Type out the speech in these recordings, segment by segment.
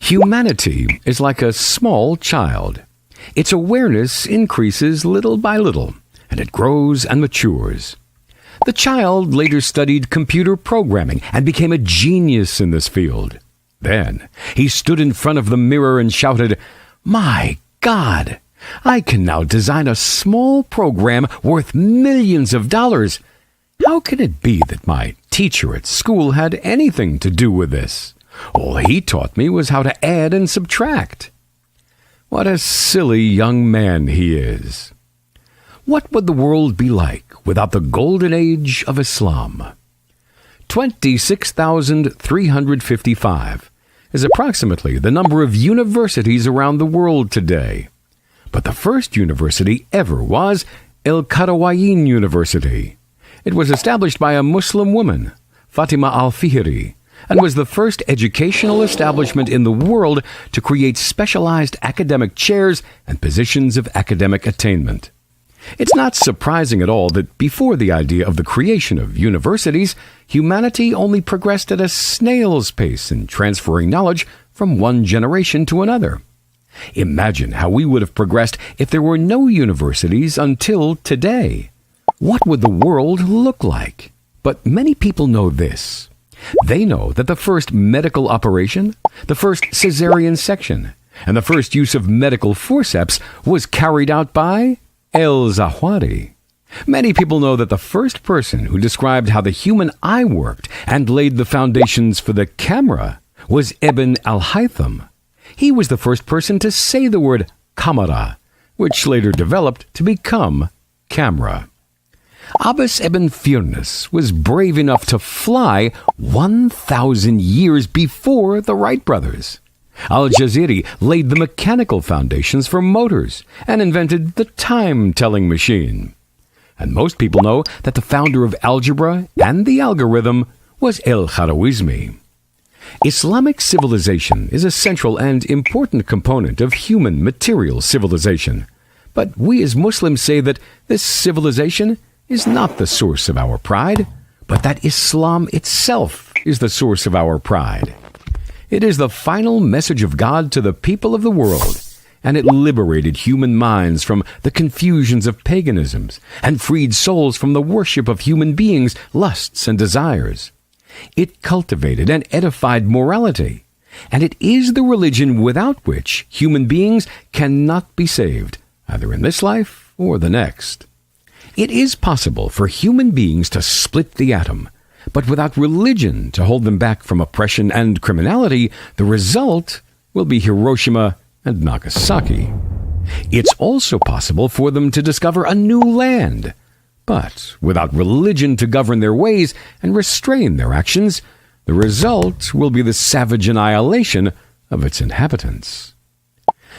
Humanity is like a small child. Its awareness increases little by little, and it grows and matures. The child later studied computer programming and became a genius in this field. Then he stood in front of the mirror and shouted, "My God! I can now design a small program worth millions of dollars. How can it be that my teacher at school had anything to do with this? All he taught me was how to add and subtract." What a silly young man he is. What would the world be like without the golden age of Islam? 26,355 is approximately the number of universities around the world today. But the first university ever was El Qarawiyyin University. It was established by a Muslim woman, Fatima al-Fihri, and was the first educational establishment in the world to create specialized academic chairs and positions of academic attainment. It's not surprising at all that before the idea of the creation of universities, humanity only progressed at a snail's pace in transferring knowledge from one generation to another. Imagine how we would have progressed if there were no universities until today. What would the world look like? But many people know this. They know that the first medical operation, the first caesarian section, and the first use of medical forceps was carried out by El-Zawahiri. Many people know that the first person who described how the human eye worked and laid the foundations for the camera was Ibn al-Haytham. He was the first person to say the word kamera, which later developed to become camera. Abbas ibn Firnas was brave enough to fly 1,000 years before the Wright Brothers. Al-Jaziri laid the mechanical foundations for motors and invented the time-telling machine. And most people know that the founder of algebra and the algorithm was al-Khwarizmi. Islamic civilization is a central and important component of human material civilization. But we as Muslims say that this civilization is not the source of our pride, but that Islam itself is the source of our pride. It is the final message of God to the people of the world, and it liberated human minds from the confusions of paganisms and freed souls from the worship of human beings' lusts and desires. It cultivated and edified morality, and it is the religion without which human beings cannot be saved, either in this life or the next. It is possible for human beings to split the atom, but without religion to hold them back from oppression and criminality, the result will be Hiroshima and Nagasaki. It's also possible for them to discover a new land, but without religion to govern their ways and restrain their actions, the result will be the savage annihilation of its inhabitants.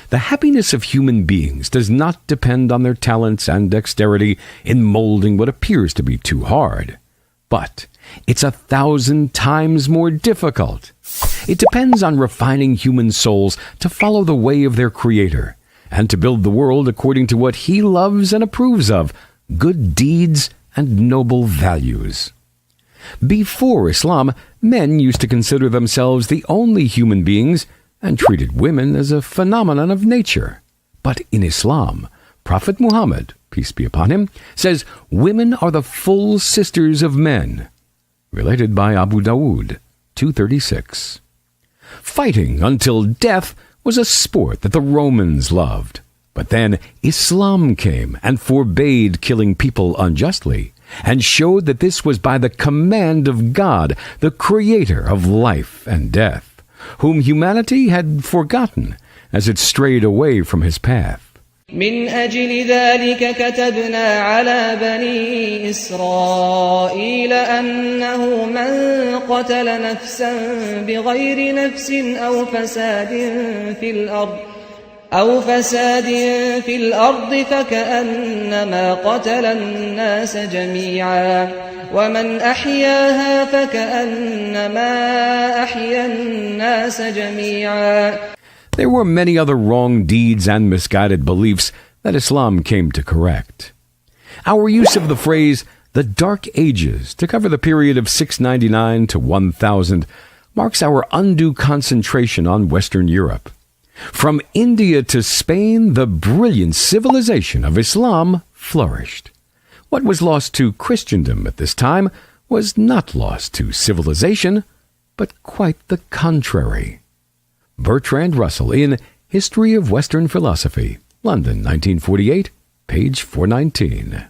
The happiness of human beings does not depend on their talents and dexterity in molding what appears to be too hard, but it's 1,000 times more difficult. It depends on refining human souls to follow the way of their Creator and to build the world according to what He loves and approves of, good deeds and noble values. Before Islam, men used to consider themselves the only human beings and treated women as a phenomenon of nature. But in Islam, Prophet Muhammad, peace be upon him, says women are the full sisters of men. Related by Abu Dawood, 236. Fighting until death was a sport that the Romans loved. But then Islam came and forbade killing people unjustly, and showed that this was by the command of God, the Creator of life and death, whom humanity had forgotten as it strayed away from His path. من أجل ذلك كتبنا على بني إسرائيل أنه من قتل نفسا بغير نفس أو فساد في الأرض فكأنما قتل الناس جميعا ومن أحياها فكأنما أحيا الناس جميعا. There were many other wrong deeds and misguided beliefs that Islam came to correct. Our use of the phrase, the Dark Ages, to cover the period of 699 to 1000, marks our undue concentration on Western Europe. From India to Spain, the brilliant civilization of Islam flourished. What was lost to Christendom at this time was not lost to civilization, but quite the contrary. Bertrand Russell in History of Western Philosophy, London, 1948, page 419.